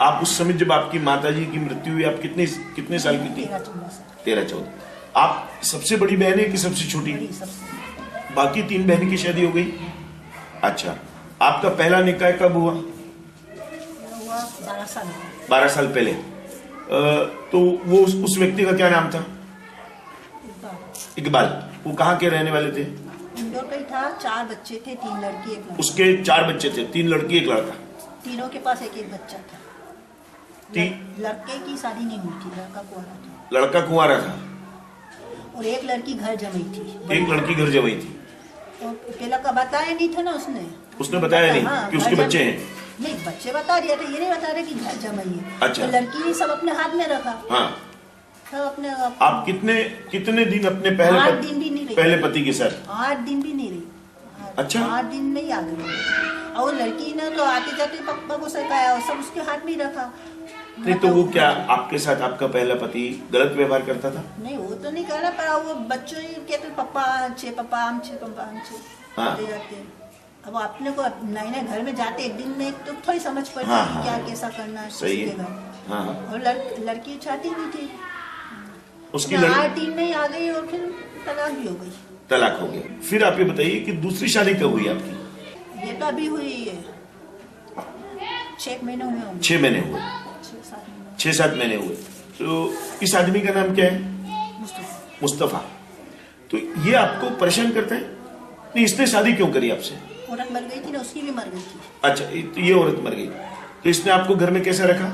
आप उस समय जब आपकी माताजी की मृत्यु हुई, आप कितने साल की थी? 13-14। आप सबसे बड़ी बहन है कि सबसे छोटी? बाकी 3 बहन की शादी हो गई। अच्छा, आपका पहला निकाह कब हुआ? 12 साल पहले। तो वो उस व्यक्ति का क्या नाम था? इकबाल। वो कहाँ के रहने वाले थे? इंदौर का ही था। 4 बच्चे थे, 3 लड़की 1 लड़का। उसके 4 बच्चे थे, 3 लड़की 1 लड़का। तीनों के पास एक बच्चा था। लड़के की शादी नहीं हुई थी, लड़का कुंवारा था। लड़का कुंवारा था और 1 लड़की घर जमाई थी। 1 लड़की घर जमाई थी। और पहला का बताया नहीं था ना उसने बताया नहीं हाँ, कि उसके बच्चे हैं। नहीं, बच्चे बता दिया था, ये नहीं बता रहे कि घर जमाई है। अच्छा। तो लड़की सब अपने हाथ में रखा। हाँ। सब अपने आप कितने दिन अपने पहले 8 दिन भी नहीं रही। पहले पति के साथ? 8 दिन भी नहीं रही। अच्छा। 8 दिन में ही आ गई। और लड़की ने तो आते जाते पप्पा को सिखाया और सब उसके हाथ में ही रखा। नहीं तो वो क्या आपके साथ आपका पहला पति गलत व्यवहार करता था? नहीं, वो तो नहीं कर रहा, पर वो बच्चों ही कहते पप्पा आमचे, पप्पा आमचे, पप्पा आमचे आते जाते। अब अपने को नए घर में जाते 1 दिन में तो थोड़ी समझ पड़ती है क्या कैसा करना है। सही है। हाँ। और लड़की चाहती भी थी। उसकी 8 दिन में ही आ गई और फिर तलाक भी हो गई। तलाक हो गया। फिर आप ये बताइए कि दूसरी शादी कब हुई आपकी? ये तो अभी हुई है, 6 महीने हुए होंगे। 6 महीने हुए। 6-7 महीने हुए। तो इस आदमी का नाम क्या है? मुस्तफा। तो ये आपको परेशान करता है? नहीं, इसने शादी क्यों करी आपसे? औरत मर गई थी ना, उसकी भी मर गई थी। अच्छा, तो ये औरत मर गई, तो इसने आपको घर में कैसा रखा?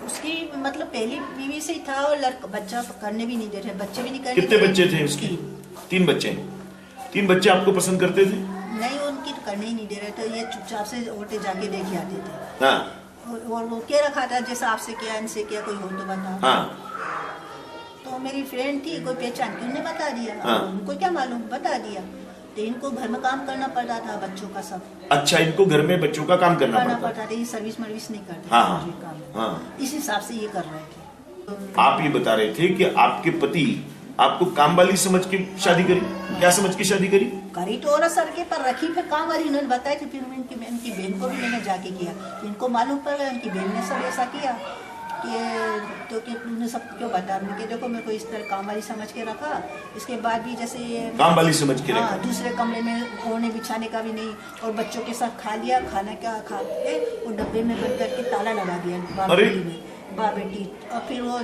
उसकी मतलब पहली बीवी से ही था और बच्चा करने भी नहीं दे रहे, बच्चे भी नहीं करने। कितने बच्चे थे उसके? 3 बच्चे। 3 बच्चे आपको पसंद करते थे? नहीं, उनकी तो करने ही नहीं दे रहे थे। ये चुपचाप से औरतें जाके देखे आते थे। हाँ। और वो क्या रखा था, जैसा आपसे किया इनसे किया, कोई हो तो बताओ। हाँ। तो मेरी फ्रेंड थी, कोई पहचान की, उन्होंने बता दिया। हाँ। उनको क्या मालूम, बता दिया। तो इनको घर में काम करना पड़ता था, बच्चों का सब। अच्छा, इनको घर में बच्चों का काम करना पड़ता था। ये सर्विस नहीं करते। हाँ। इस हिसाब से ये कर रहे थे। आप ये बता रहे थे कि आपके पति आपको काम वाली समझ के शादी करी? क्या समझ के शादी करी? तो औरत सर के पर रखी, फिर काम वाली इन्होंने बताया कि फिर इनकी बहन को भी मैंने जाके किया। इनको मालूम पड़ गया, उनकी बहन ने सब ऐसा किया कि तो कि उन्हें सब क्यों बता। मैं देखो मेरे को इस तरह काम वाली समझ के रखा। इसके बाद भी जैसे ये काम वाली समझ के रखा। दूसरे कमरे में ओढ़ने बिछाने का भी नहीं, और बच्चों के साथ खा लिया, खाना क्या खा के वो डब्बे में बंद करके ताला लगा दिया बाप बेटी। और फिर वो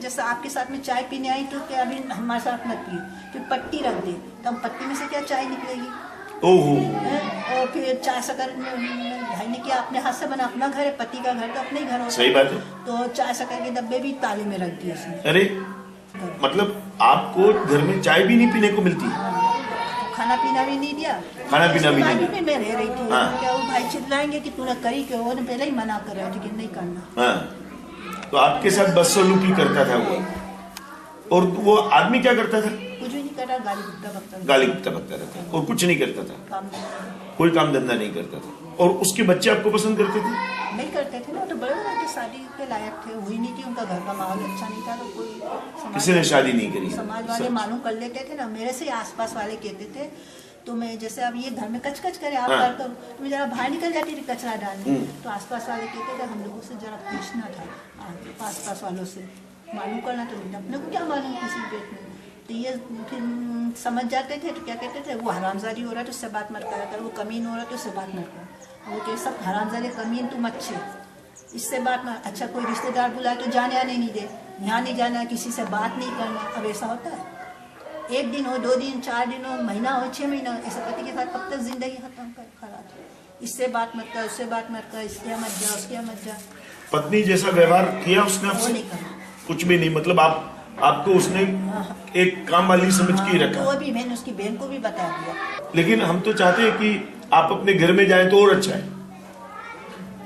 जैसे आपके साथ में चाय पीने आई तो क्या अभी हमारे साथ मत पिए, फिर पट्टी रख दे, तो हम पट्टी में से क्या चाय निकलेगी? ओहो। और फिर चाय शक्कर भाई ने किया, अपने हाथ से बना, अपना घर है, पति का घर तो अपने ही घर होता है। सही बात है। तो चाय शक्कर के डब्बे भी ताले में रख दिए उसने। अरे, मतलब आपको घर में चाय भी नहीं पीने को मिलती? खाना पीना भी नहीं दिया। खाना पीना भी नहीं दिया। मैं रह रही थी। क्या वो भाई चिल्लाएंगे कि तूने करी क्यों? वो पहले ही मना कर रहे थे कि नहीं करना। हाँ। तो आपके साथ बदसलूकी करता था वो। और वो आदमी क्या करता था? कुछ भी नहीं करता, गाली गुप्ता बकता रहता, और कुछ नहीं करता था। कोई काम धंधा नहीं करता था। और उसके बच्चे आपको पसंद करते थे? नहीं करते थे ना, तो बड़े थे, शादी के लायक थे, हुई नहीं थी, उनका घर का माहौल अच्छा नहीं था, तो कोई किसी ने शादी नहीं करी। समाज वाले मालूम कर लेते थे ना, मेरे से आसपास वाले कहते थे। तो मैं जैसे अब ये घर में कच करे आप कर तो मैं जरा बाहर निकल जाती थी कचरा डालने, तो आसपास वाले कहते थे हम लोगों से जरा पूछना था, आसपास वालों से मालूम करना, तो नहीं, अपने को क्या मालूम किसी पेट में। तो ये फिर समझ जाते थे, तो क्या कहते थे, वो हरामजादी हो रहा है तो उससे बात मत करा कर, वो कमीन हो रहा है तो उससे बात मत कर, वो कहे सब हरामजादे कमीन तुम अच्छे, इससे बात मत। अच्छा, कोई रिश्तेदार बुलाए तो जाने आने नहीं दे, यहाँ नहीं जाना, किसी से बात नहीं करना। अब ऐसा होता है? 1 दिन हो, 2 दिन, 4 दिन हो, महीना हो, 6 महीना हो, ऐसा पति के साथ कब तक जिंदगी खत्म कर खराब। इससे बात मत कर, उससे बात मत कर, इसके यहाँ मत जा, उसके यहाँ मत जा। पत्नी जैसा व्यवहार किया उसने आपसे? नहीं करा, कुछ भी नहीं। मतलब आपको उसने एक काम वाली समझ के रखा? तो अभी मैंने उसकी बहन को भी बता दिया। लेकिन हम तो चाहते हैं कि आप अपने घर में जाएं तो और अच्छा है।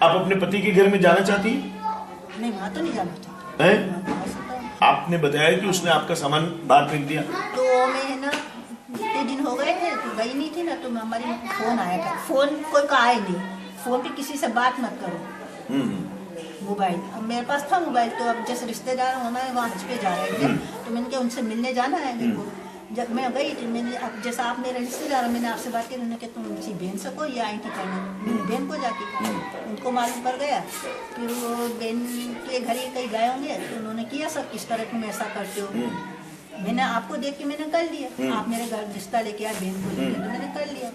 आप अपने पति के घर में जाना चाहती हैं? नहीं, वहाँ तो नहीं जाना चाहती है? आपने बताया कि उसने आपका सामान बाहर फेंक दिया। तो मैं ना इतने दिन हो गए थे तो गई नहीं थी ना, तो हमारी फोन आया था, फोन कोई का आया नहीं, फोन पे किसी से बात मत करो। मोबाइल, अब मेरे पास था मोबाइल, तो अब जैसे रिश्तेदार होना है वहाँ पे जा रहे थे, तो मैंने क्या उनसे मिलने जाना है मेरे को, जब मैं गई थी, मैंने जैसा आप मेरे रिश्तेदार, मैंने आपसे बात की, उन्होंने कहा तुम किसी बहन से को या आई थी करने, मेरी बहन को जाके कहा, उनको मालूम पड़ गया। फिर वो बहन के घर ही कहीं गए होंगे, तो उन्होंने किया सब किस तरह तुम ऐसा करते हो। मैंने आपको देख के मैंने कर लिया, आप मेरे घर रिश्ता लेके आए बहन को लेके, तो मैंने कर लिया।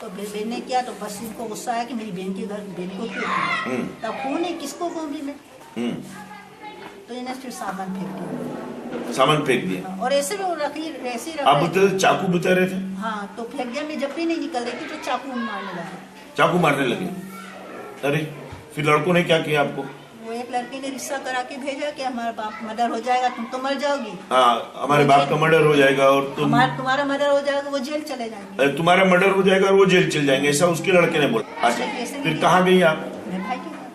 तो फिर बहन ने किया तो बस इनको गुस्सा आया कि मेरी बहन के घर बहन को क्यों, तब कौन है किसको कौन भी मैं, तो इन्हें फिर सामान फेंक दिया। सामान फेंक दिया और ऐसे भी वो रखी ऐसे ही आप रखा। बता चाकू बता रहे थे? हाँ, तो फेंक दिया। मैं जब भी नहीं निकल रही थी तो चाकू मारने लगा। चाकू मारने लगे। अरे फिर लड़कों ने क्या किया आपको? वो एक लड़की ने रिश्ता करा के भेजा कि हमारा बाप मर्डर हो जाएगा, तुम तो मर जाओगी। हाँ, हमारे बाप का मर्डर हो जाएगा और तुम्हारा मर्डर हो जाएगा, वो जेल चले जाएंगे। तुम्हारा मर्डर हो जाएगा और वो जेल चल जाएंगे, ऐसा उसके लड़के ने बोला। अच्छा, फिर कहाँ गई आप? मैं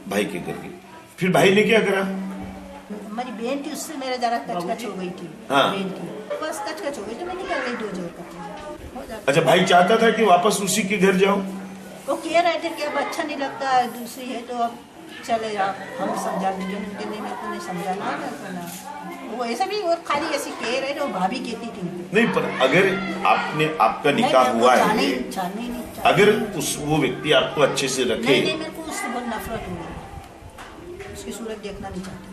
भाई के घर गई। फिर भाई ने क्या करा? हमारी बहन थी, उससे मेरा जरा कचकच हो गई थी। हाँ। बहन की बस कचकच हो गई तो मैं निकल गई 2 जोर का। अच्छा, भाई चाहता था कि वापस उसी के घर जाओ? वो कह रहे थे कि अब अच्छा नहीं लगता, दूसरी है तो अब चले जाओ, हम समझा देंगे। उनके नहीं, मेरे को नहीं समझाना ना। वो ऐसा भी वो खाली ऐसी कह रहे थे, वो भाभी कहती थी। नहीं, पर अगर आपका निकाह हुआ है, अगर वो व्यक्ति आपको अच्छे से रखे। नहीं, मेरे को उससे बहुत नफरत हो गई, उसकी सूरत देखना नहीं चाहती।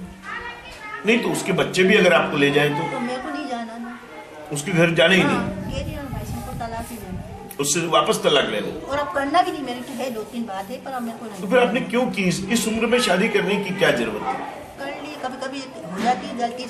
नहीं तो उसके बच्चे भी अगर आपको ले जाए तो मेरे को नहीं जाना ना, उसके घर जाने ही नहीं। ये दिया भाई को तलाक ही देना, उससे वापस तलाक ले लो। और अब करना भी नहीं, मेरी तो है 2-3 बात है, पर अब मेरे को नहीं। तो फिर आपने क्यों की? इस उम्र में शादी करने की क्या जरूरत है? कर ली, कभी कभी हो जाती है गलती।